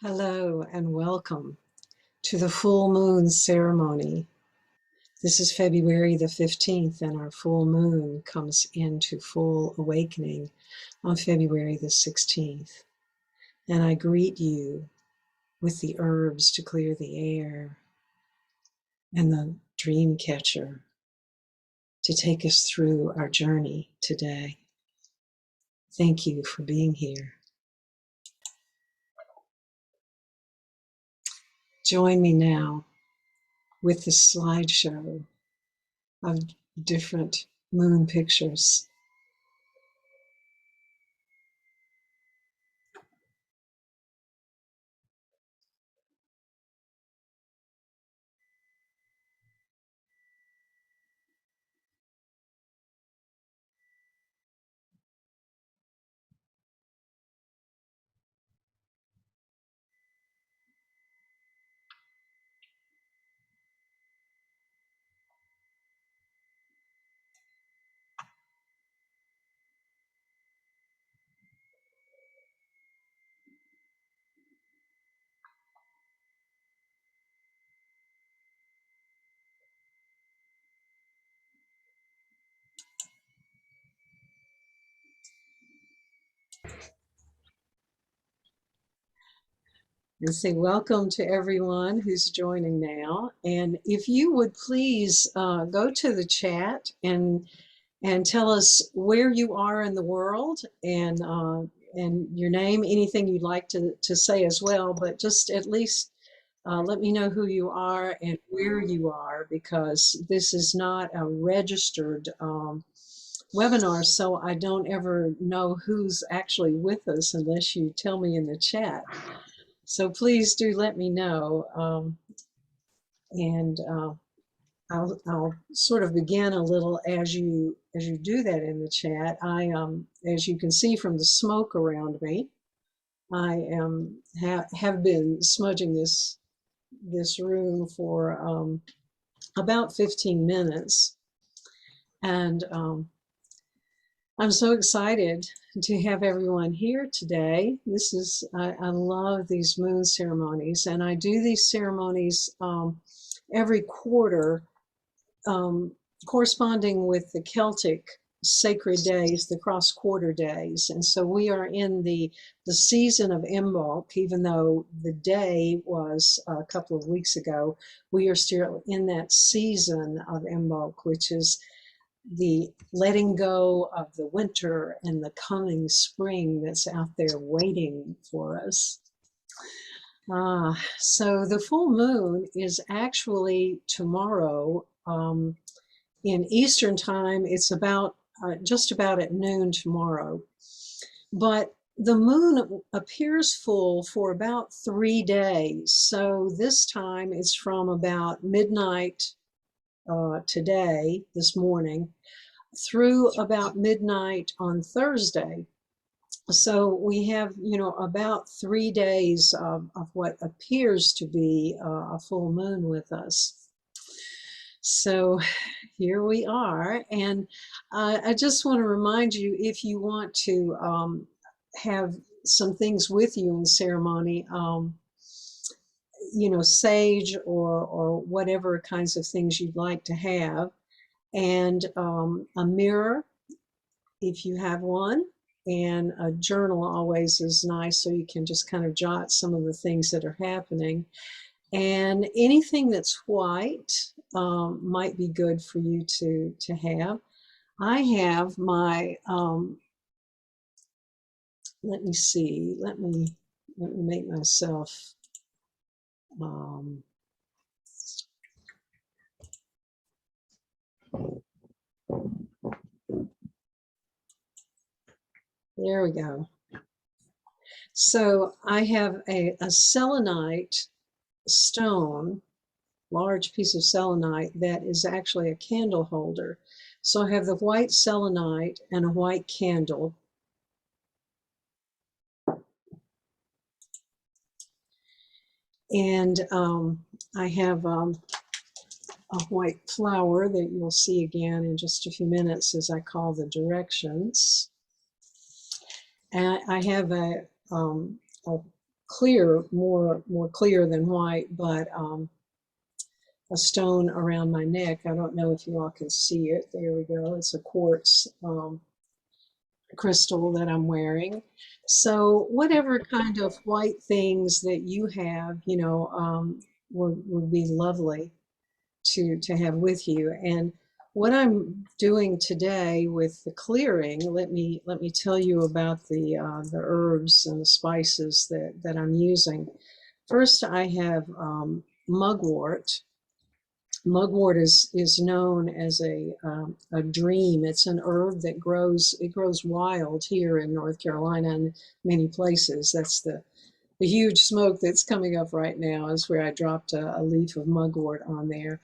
Hello and welcome to the full moon ceremony. This is February the 15th and our full moon comes into full awakening on February the 16th. And I greet you with the herbs to clear the air and the dream catcher to take us through our journey today. Thank you for being here. Join me now with the slideshow of different moon pictures. And say welcome to everyone who's joining now. And if you would please go to the chat and tell us where you are in the world and your name, anything you'd like to say as well, but just at least let me know who you are and where you are, because this is not a registered webinar, so I don't ever know who's actually with us unless you tell me in the chat. So please do let me know, and I'll sort of begin a little as you do that in the chat. As you can see from the smoke around me, I have been smudging this room for about 15 minutes, and I'm so excited to have everyone here today. This is, I love these moon ceremonies, and I do these ceremonies every quarter, corresponding with the Celtic sacred days, the cross-quarter days. And so we are in the season of Imbolc, even though the day was a couple of weeks ago. We are still in that season of Imbolc, which is the letting go of the winter and the coming spring that's out there waiting for us. So the full moon is actually tomorrow. In Eastern time, it's about just about at noon tomorrow. But the moon appears full for about 3 days. So this time it's from about midnight today, this morning, through about midnight on Thursday. So we have, about 3 days of what appears to be a full moon with us. So here we are. And I just want to remind you, if you want to have some things with you in ceremony, sage or whatever kinds of things you'd like to have, and a mirror if you have one, and a journal always is nice, so you can just kind of jot some of the things that are happening. And anything that's white might be good for you to have. I have my let me see, let me make myself there we go. So I have a selenite stone, large piece of selenite that is actually a candle holder. So I have the white selenite and a white candle. And I have a white flower that you'll see again in just a few minutes as I call the directions. And I have a clear, more clear than white, but a stone around my neck. I don't know if you all can see it. There we go. It's a quartz crystal that I'm wearing. So whatever kind of white things that you have, you know, would be lovely to have with you. And what I'm doing today with the clearing, let me tell you about the herbs and the spices that I'm using. First, I have mugwort. Mugwort is known as a dream. It's an herb that grows, it grows wild here in North Carolina and many places. That's the huge smoke that's coming up right now is where I dropped a leaf of mugwort on there.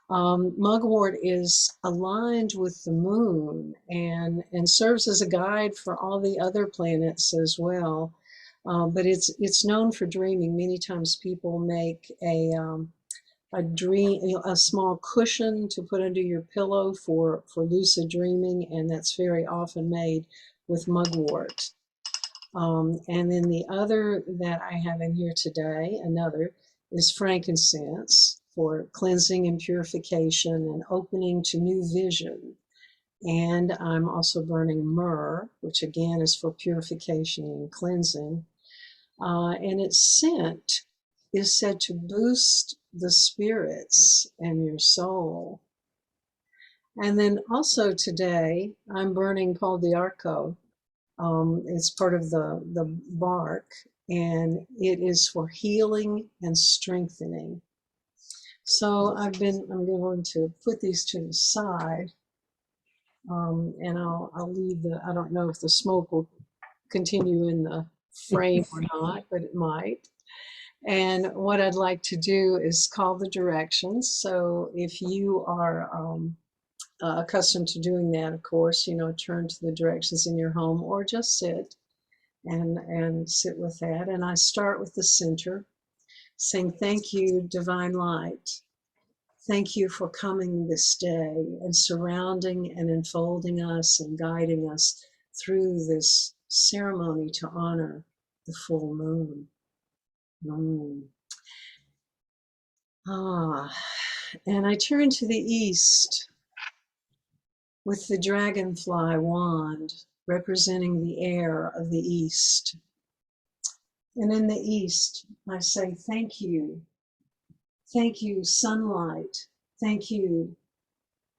Mugwort is aligned with the moon and serves as a guide for all the other planets as well. But it's known for dreaming. Many times people make a small cushion to put under your pillow for lucid dreaming, and that's very often made with mugwort. And then the other that I have in here today, another, is frankincense for cleansing and purification and opening to new vision. And I'm also burning myrrh, which again is for purification and cleansing. And its scent is said to boost the spirits and your soul. And then also today, I'm burning Paul de Arco. It's part of the bark, and it is for healing and strengthening. So I'm going to put these to the side, and I'll leave I don't know if the smoke will continue in the frame or not, but it might. And what I'd like to do is call the directions. So if you are accustomed to doing that, of course, you know, turn to the directions in your home or just sit and sit with that. And I start with the center, saying, thank you, divine light. Thank you for coming this day and surrounding and enfolding us and guiding us through this ceremony to honor the full moon. And I turn to the east with the dragonfly wand representing the air of the east. And in the east, I say, thank you. Thank you, sunlight. Thank you.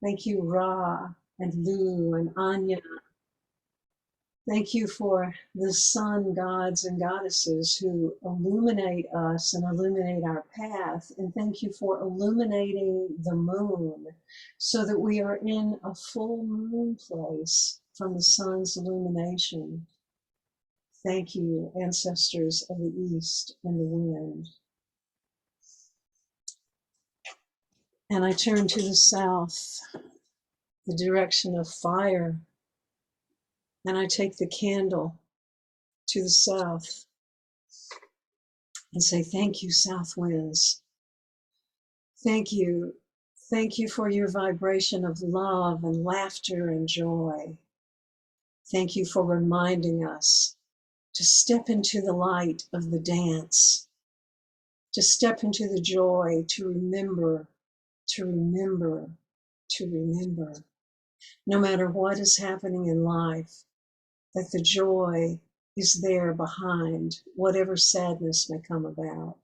Thank you, Ra and Lu and Anya. Thank you for the sun gods and goddesses who illuminate us and illuminate our path. And thank you for illuminating the moon so that we are in a full moon place from the sun's illumination. Thank you, ancestors of the east and the wind. And I turn to the south, the direction of fire. And I take the candle to the south and say, thank you, south winds. Thank you. Thank you for your vibration of love and laughter and joy. Thank you for reminding us to step into the light of the dance, to step into the joy, to remember, to remember, to remember. No matter what is happening in life, that the joy is there behind whatever sadness may come about.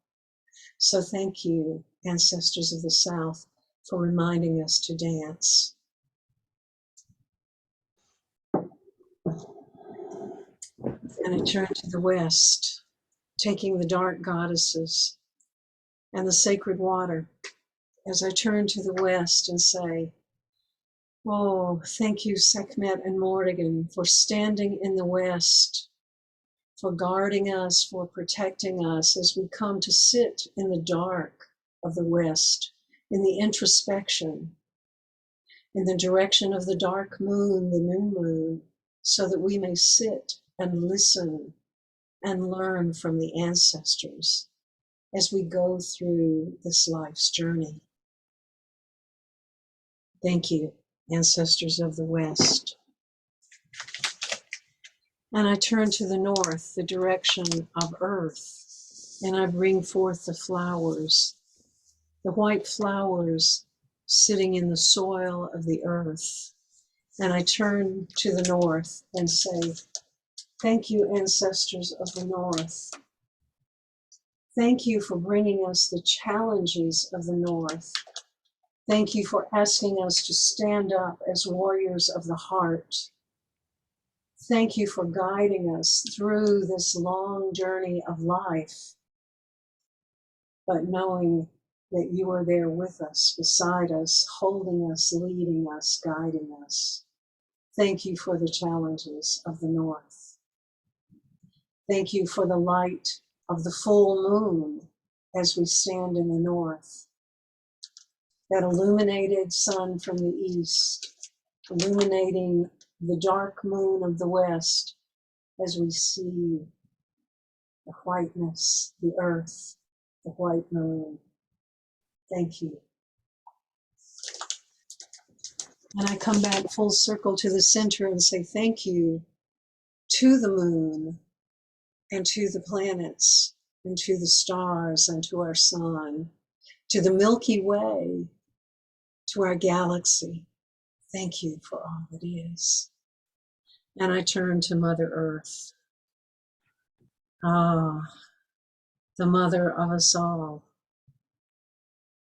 So thank you, ancestors of the South, for reminding us to dance. And I turn to the West, taking the dark goddesses and the sacred water as I turn to the West and say, oh, thank you, Sekhmet and Morrigan, for standing in the West, for guarding us, for protecting us as we come to sit in the dark of the West, in the introspection, in the direction of the dark moon, the new moon, so that we may sit and listen and learn from the ancestors as we go through this life's journey. Thank you, ancestors of the West. And I turn to the north, the direction of earth. And I bring forth the flowers, the white flowers sitting in the soil of the earth. And I turn to the north and say, thank you, ancestors of the north. Thank you for bringing us the challenges of the north. Thank you for asking us to stand up as warriors of the heart. Thank you for guiding us through this long journey of life, but knowing that you are there with us, beside us, holding us, leading us, guiding us. Thank you for the challenges of the north. Thank you for the light of the full moon as we stand in the north. That illuminated sun from the east, illuminating the dark moon of the west as we see the whiteness, the earth, the white moon. Thank you. And I come back full circle to the center and say thank you to the moon and to the planets and to the stars and to our sun, to the Milky Way, to our galaxy. Thank you for all that is. And I turn to Mother Earth. Ah, the mother of us all.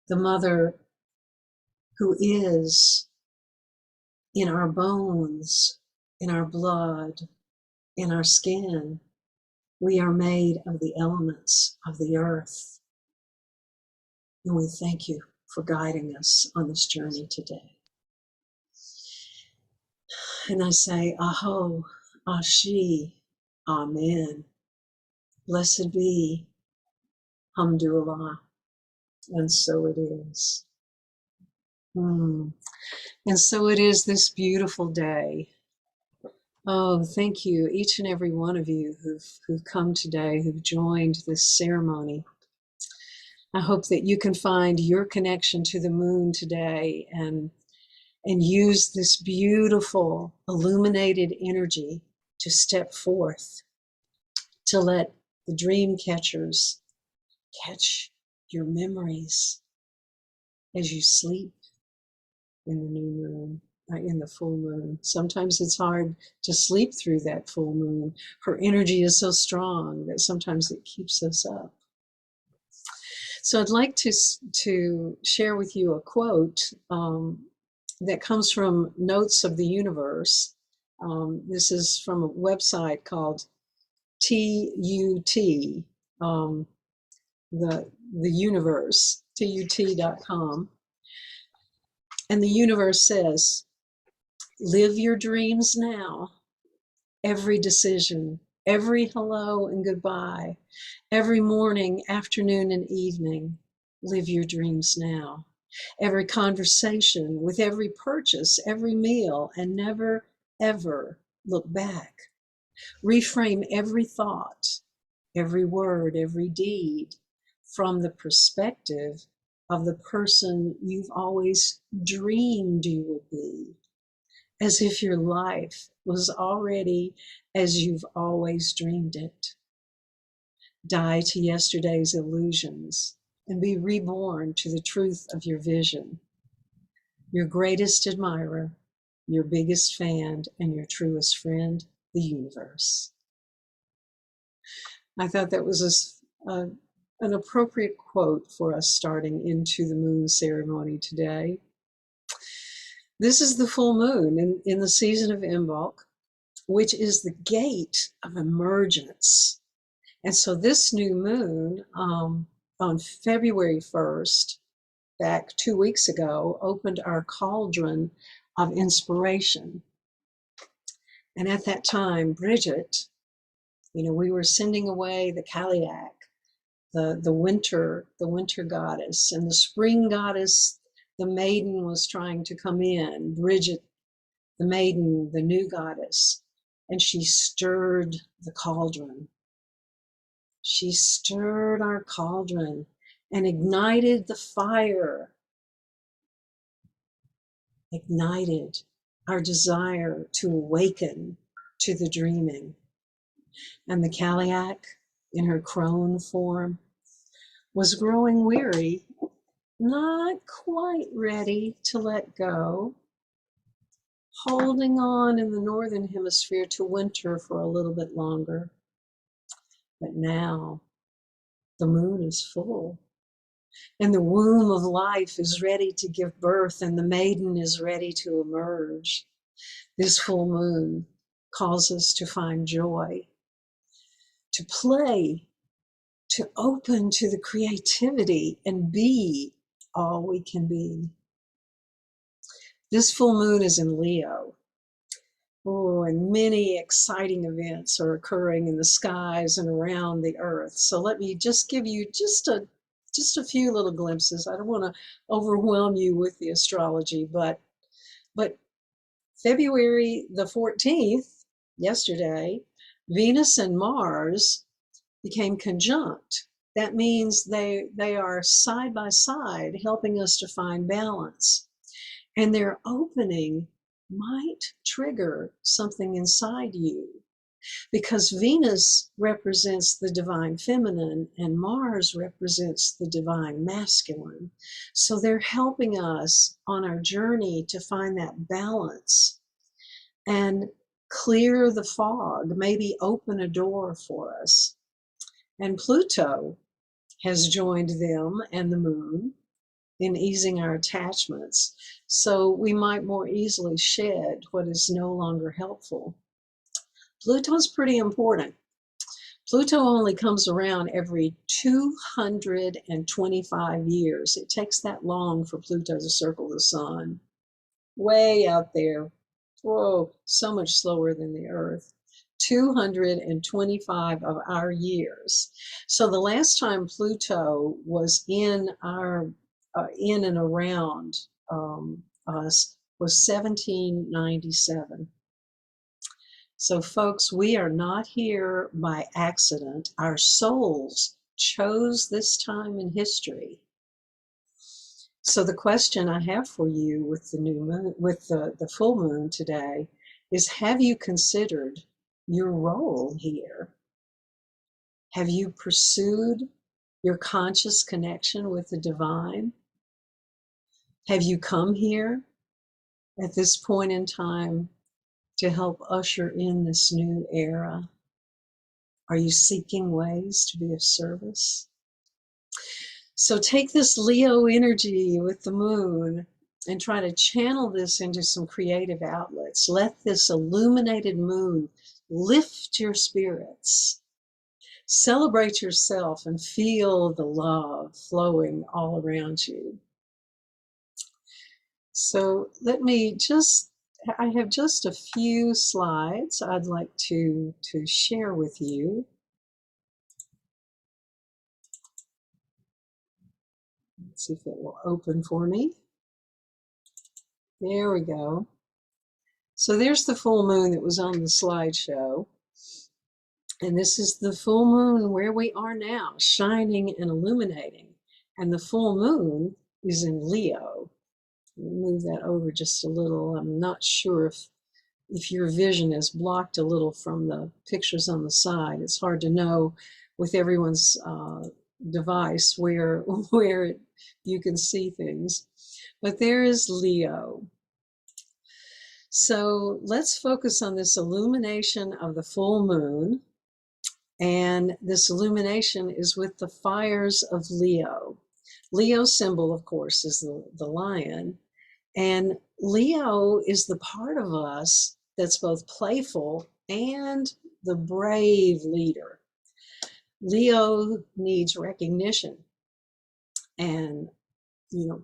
The mother who is in our bones, in our blood, in our skin. We are made of the elements of the earth. And we thank you for guiding us on this journey today. And I say, Aho, Ashi, Amen. Blessed be, Hamdulillah. And so it is. And so it is this beautiful day. Oh, thank you, each and every one of you who've come today, who've joined this ceremony. I hope that you can find your connection to the moon today and use this beautiful illuminated energy to step forth, to let the dream catchers catch your memories as you sleep in the new moon, in the full moon. Sometimes it's hard to sleep through that full moon. Her energy is so strong that sometimes it keeps us up. So I'd like to share with you a quote that comes from Notes of the Universe. This is from a website called TUT, the universe, TUT.com. And the universe says, live your dreams now. Every decision, every hello and goodbye, every morning, afternoon, and evening, live your dreams now. Every conversation, with every purchase, every meal, and never, ever look back. Reframe every thought, every word, every deed from the perspective of the person you've always dreamed you would be, as if your life was already as you've always dreamed it. Die to yesterday's illusions and be reborn to the truth of your vision. Your greatest admirer, your biggest fan, and your truest friend, the universe. I thought that was an appropriate quote for us starting into the moon ceremony today. This is the full moon in the season of Imbolc, which is the gate of emergence. And so this new moon on February 1st, back 2 weeks ago, opened our cauldron of inspiration. And at that time, Bridget, we were sending away the Kaliak, the winter goddess, and the spring goddess, the maiden, was trying to come in. Bridget, the maiden, the new goddess, and she stirred the cauldron. She stirred our cauldron and ignited the fire, ignited our desire to awaken to the dreaming. And the Kaliak, in her crone form, was growing weary, not quite ready to let go, holding on in the northern hemisphere to winter for a little bit longer. But now the moon is full, and the womb of life is ready to give birth, and the maiden is ready to emerge. This full moon calls us to find joy, to play, to open to the creativity and be all we can be. This full moon is in Leo. Oh, and many exciting events are occurring in the skies and around the earth. So let me just give you just a few little glimpses. I don't want to overwhelm you with the astrology, but February the 14th, yesterday, Venus and Mars became conjunct. That means they are side by side, helping us to find balance. And their opening might trigger something inside you, because Venus represents the divine feminine and Mars represents the divine masculine. So they're helping us on our journey to find that balance and clear the fog, maybe open a door for us. And Pluto has joined them and the moon in easing our attachments, so we might more easily shed what is no longer helpful. Pluto's pretty important. Pluto only comes around every 225 years. It takes that long for Pluto to circle the sun. Way out there. Whoa, so much slower than the Earth. 225 of our years. So the last time Pluto was in and around us was 1797. So folks, we are not here by accident. Our souls chose this time in history. So the question I have for you with the new moon, with the full moon today, is: have you considered your role here? Have you pursued your conscious connection with the divine? Have you come here at this point in time to help usher in this new era? Are you seeking ways to be of service? So take this Leo energy with the moon and try to channel this into some creative outlets. Let this illuminated moon lift your spirits. Celebrate yourself and feel the love flowing all around you. So I have just a few slides I'd like to share with you. Let's see if it will open for me. There we go. So there's the full moon that was on the slideshow. And this is the full moon where we are now, shining and illuminating. And the full moon is in Leo. Move that over just a little. I'm not sure if your vision is blocked a little from the pictures on the side. It's hard to know with everyone's device where you can see things. But there is Leo. So let's focus on this illumination of the full moon. And this illumination is with the fires of Leo. Leo's symbol, of course, is the lion. And Leo is the part of us that's both playful and the brave leader. Leo needs recognition and,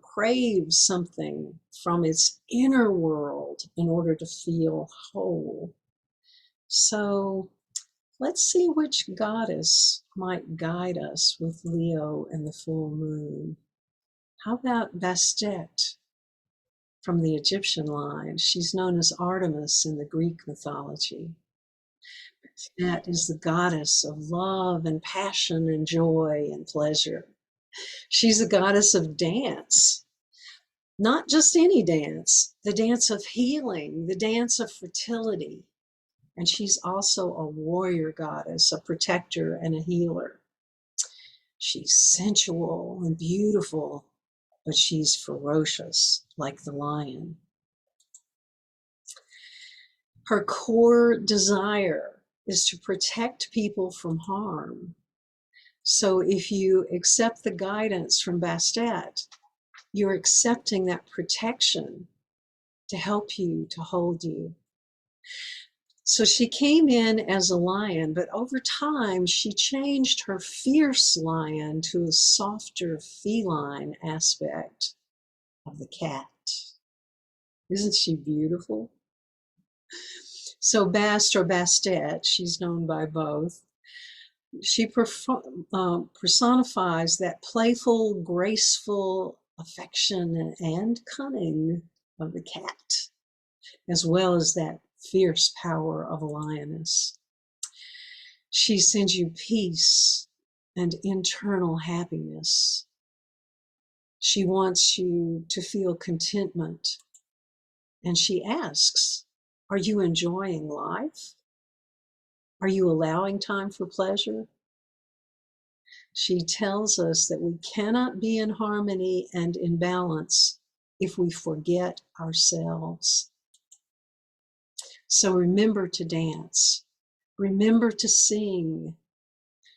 craves something from its inner world in order to feel whole. So let's see which goddess might guide us with Leo and the full moon. How about Bastet from the Egyptian line? She's known as Artemis in the Greek mythology. Bastet is the goddess of love and passion and joy and pleasure. She's a goddess of dance, not just any dance, the dance of healing, the dance of fertility, And she's also a warrior goddess, a protector, and a healer. She's sensual and beautiful, but she's ferocious, like the lion. Her core desire is to protect people from harm. So if you accept the guidance from Bastet, you're accepting that protection to help you, to hold you. So she came in as a lion, but over time she changed her fierce lion to a softer feline aspect of the cat. Isn't she beautiful? So Bast or Bastet, she's known by both. She personifies that playful, graceful affection and cunning of the cat, as well as that fierce power of a lioness. She sends you peace and internal happiness. She wants you to feel contentment. And she asks, are you enjoying life? Are you allowing time for pleasure? She tells us that we cannot be in harmony and in balance if we forget ourselves. So remember to dance. Remember to sing.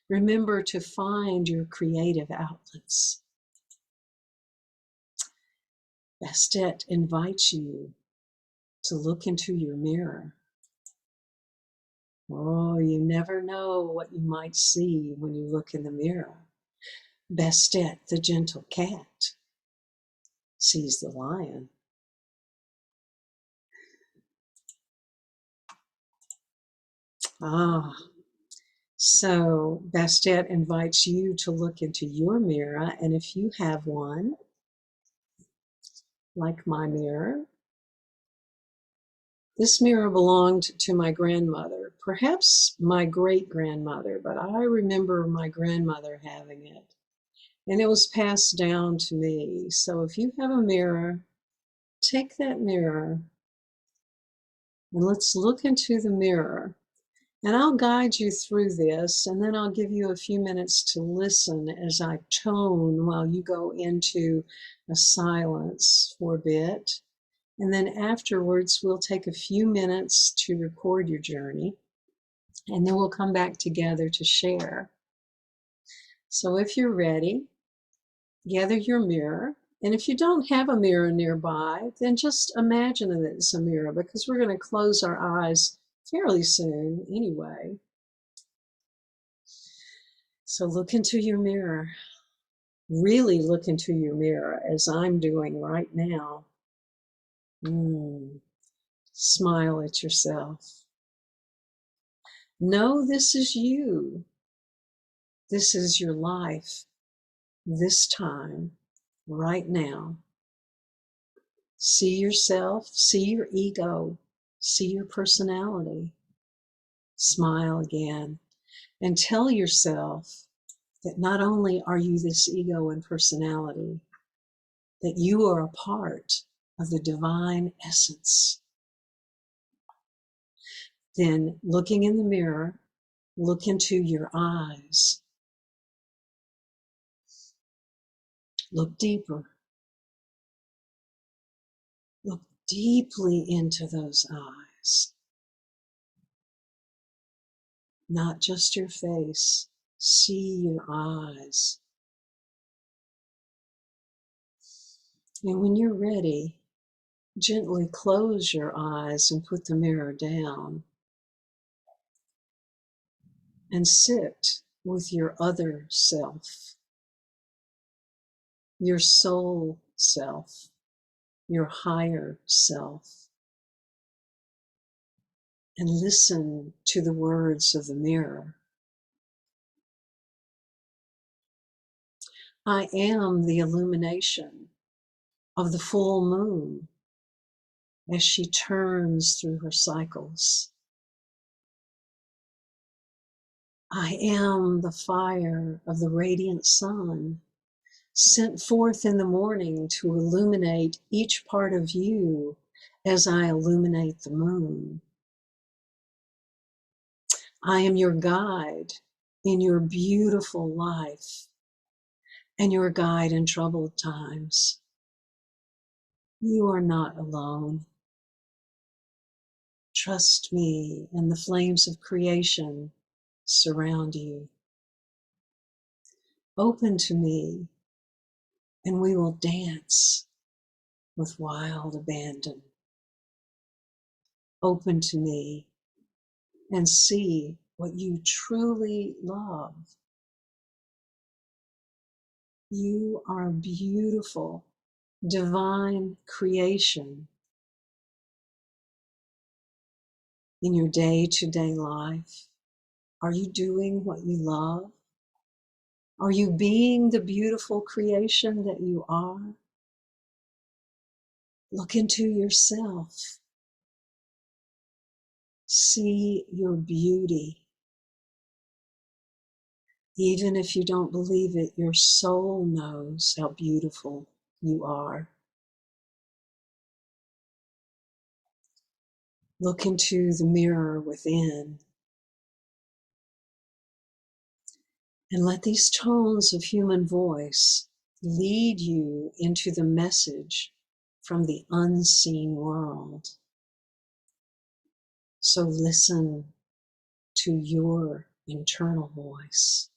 Remember to find your creative outlets. Bastet invites you to look into your mirror. Oh, you never know what you might see when you look in the mirror. Bastet, the gentle cat, sees the lion. Ah, so Bastet invites you to look into your mirror, and if you have one, like my mirror, this mirror belonged to my grandmother, perhaps my great-grandmother, but I remember my grandmother having it, and it was passed down to me. So if you have a mirror, take that mirror, and let's look into the mirror. And I'll guide you through this, and then I'll give you a few minutes to listen as I tone while you go into a silence for a bit. And then afterwards, we'll take a few minutes to record your journey, and then we'll come back together to share. So if you're ready, gather your mirror. And if you don't have a mirror nearby, then just imagine that it's a mirror, because we're going to close our eyes fairly soon anyway. So look into your mirror. Really look into your mirror as I'm doing right now. Smile at yourself. Know this is you. This is your life. This time, right now. See yourself, see your ego, see your personality. Smile again and tell yourself that not only are you this ego and personality, that you are a part of the divine essence. Then, looking in the mirror, look into your eyes. Look deeper. Look deeply into those eyes. Not just your face. See your eyes. And when you're ready, gently close your eyes and put the mirror down. And sit with your other self, your soul self, your higher self. And listen to the words of the mirror. I am the illumination of the full moon as she turns through her cycles. I am the fire of the radiant sun, sent forth in the morning to illuminate each part of you as I illuminate the moon. I am your guide in your beautiful life and your guide in troubled times. You are not alone. Trust me, and the flames of creation surround you. Open to me, and we will dance with wild abandon. Open to me and see what you truly love. You are a beautiful, divine creation in your day-to-day life. Are you doing what you love? Are you being the beautiful creation that you are? Look into yourself. See your beauty. Even if you don't believe it, your soul knows how beautiful you are. Look into the mirror within and let these tones of human voice lead you into the message from the unseen world. So listen to your internal voice.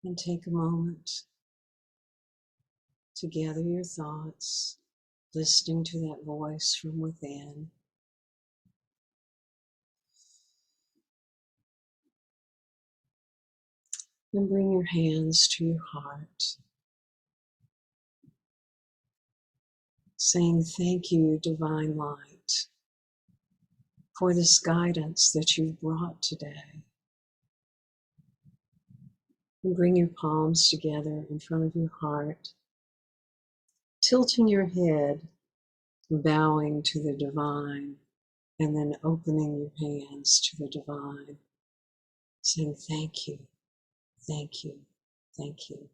And take a moment to gather your thoughts, listening to that voice from within. And bring your hands to your heart, saying thank you, divine light, for this guidance that you've brought today. And bring your palms together in front of your heart, tilting your head, bowing to the divine, and then opening your hands to the divine, saying thank you, thank you, thank you.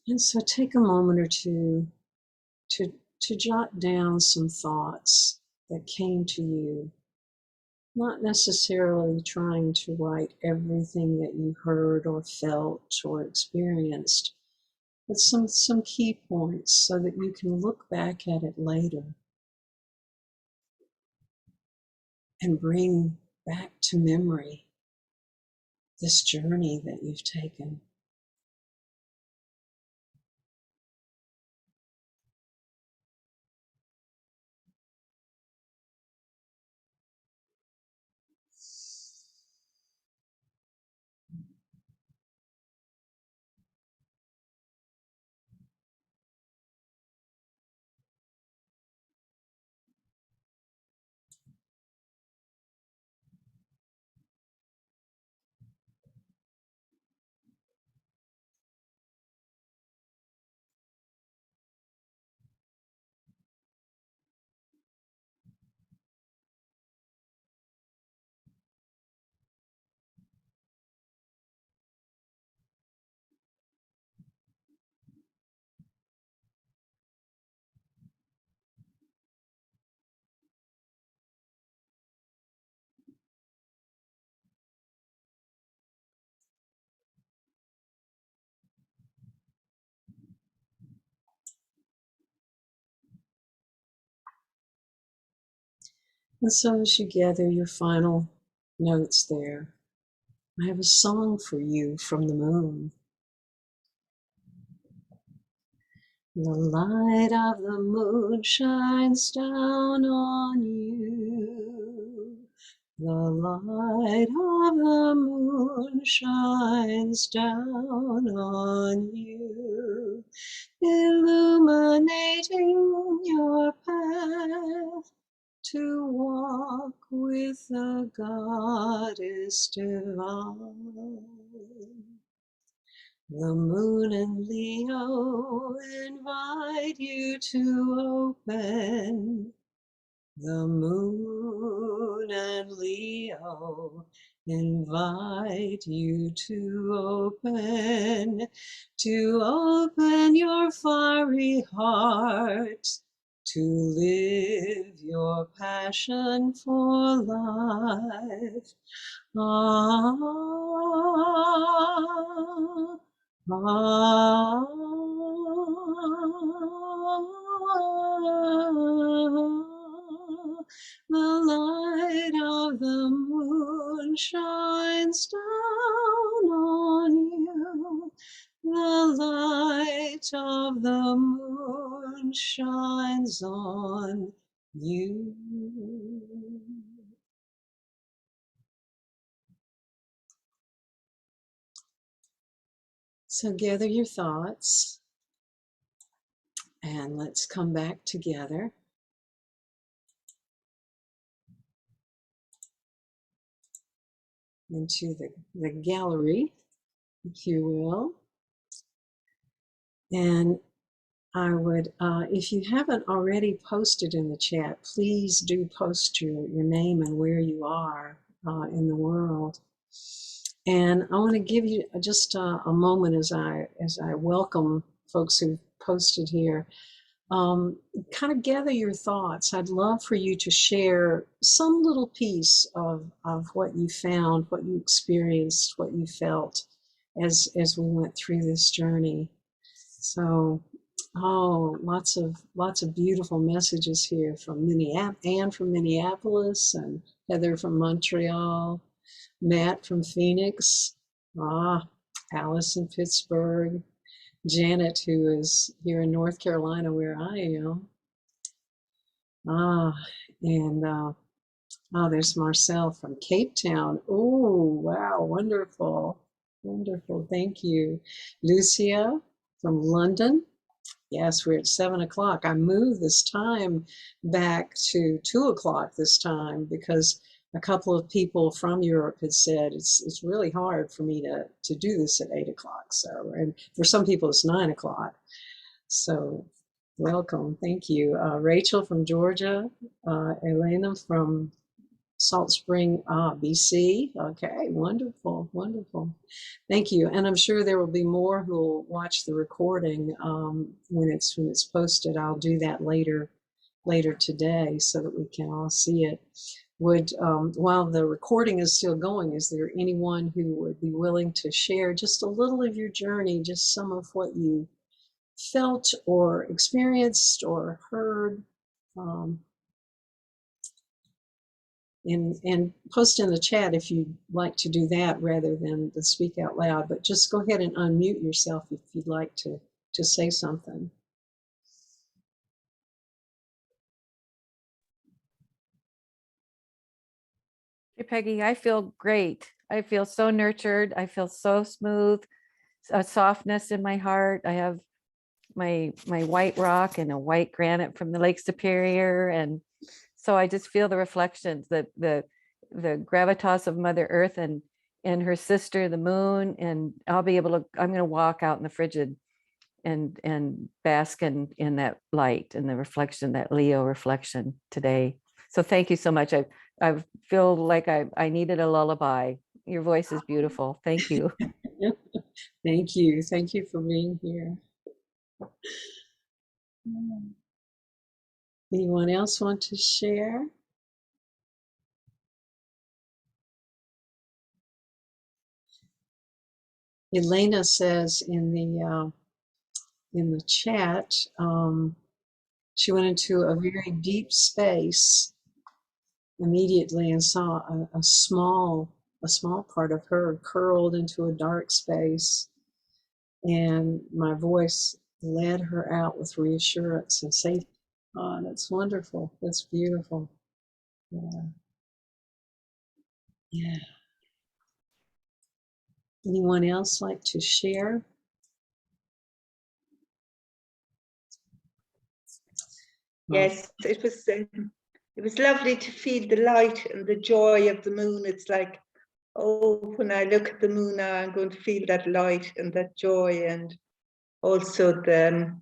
And so take a moment or two to jot down some thoughts that came to you, not necessarily trying to write everything that you heard or felt or experienced, but some key points so that you can look back at it later and bring back to memory this journey that you've taken. And so as you gather your final notes there, I have a song for you from the moon. The light of the moon shines down on you. The light of the moon shines down on you, illuminating your path to walk with the goddess divine. The moon and Leo invite you to open. The moon and Leo invite you to open your fiery heart, to live your passion for life. Ah, ah, the light of the moon shines down on you. The light of the moon shines on you. So gather your thoughts and let's come back together. Into the gallery, if you will. And I would, if you haven't already posted in the chat, please do post your name and where you are in the world. And I want to give you just a moment as I welcome folks who've posted here. Kind of gather your thoughts. I'd love for you to share some little piece of what you found, what you experienced, what you felt as we went through this journey. So, oh, lots of beautiful messages here from Anne from Minneapolis, and Heather from Montreal, Matt from Phoenix, Alice in Pittsburgh, Janet, who is here in North Carolina where I am. Ah, and oh, there's Marcel from Cape Town. Oh, wow, wonderful. Wonderful, thank you. Lucia from London. Yes, we're at 7 o'clock. I moved this time back to 2 o'clock this time because a couple of people from Europe had said it's really hard for me to do this at 8 o'clock. So, and for some people it's 9 o'clock. So, welcome, thank you, Rachel from Georgia, Elena from Salt Spring, BC. Okay, wonderful, wonderful. Thank you. And I'm sure there will be more who will watch the recording when it's posted. I'll do that later today so that we can all see it. Would while the recording is still going, is there anyone who would be willing to share just a little of your journey, just some of what you felt or experienced or heard? And post in the chat if you'd like to do that rather than to speak out loud, but just go ahead and unmute yourself if you'd like to say something. Hey, Peggy, I feel great. I feel so nurtured. I feel so smooth, a softness in my heart. I have my white rock and a white granite from the Lake Superior. And so I just feel the reflections, the gravitas of Mother Earth and her sister, the moon. And I'll be able to, I'm going to walk out in the frigid and bask in that light and the reflection, that Leo reflection today. So thank you so much. I feel like I needed a lullaby. Your voice is beautiful. Thank you. Thank you. Thank you for being here. Anyone else want to share? Elena says in the chat, she went into a very deep space immediately and saw a small part of her curled into a dark space, and my voice led her out with reassurance and safety. Oh, that's wonderful. That's beautiful. Yeah. Yeah. Anyone else like to share? Yes, it was lovely to feel the light and the joy of the moon. It's like, oh, when I look at the moon now, I'm going to feel that light and that joy, and also the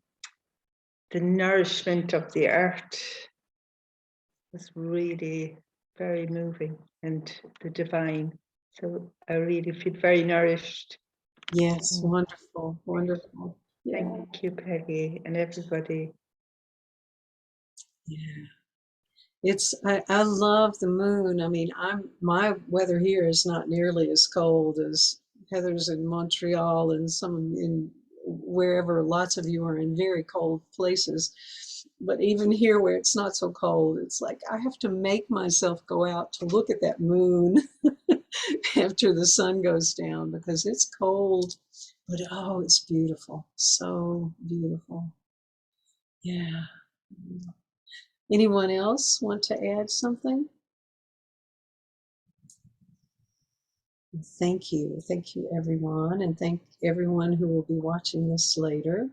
nourishment of the earth was really very moving, and the divine. So I really feel very nourished. Yes, wonderful, wonderful. Yeah. Thank you, Peggy, and everybody. Yeah. I love the moon. I mean, my weather here is not nearly as cold as Heather's in Montreal and some in wherever. Lots of you are in very cold places. But even here where it's not so cold, it's like I have to make myself go out to look at that moon after the sun goes down because it's cold. But oh, it's beautiful. So beautiful. Yeah. Anyone else want to add something? Thank you. Thank you, everyone. And thank everyone who will be watching this later.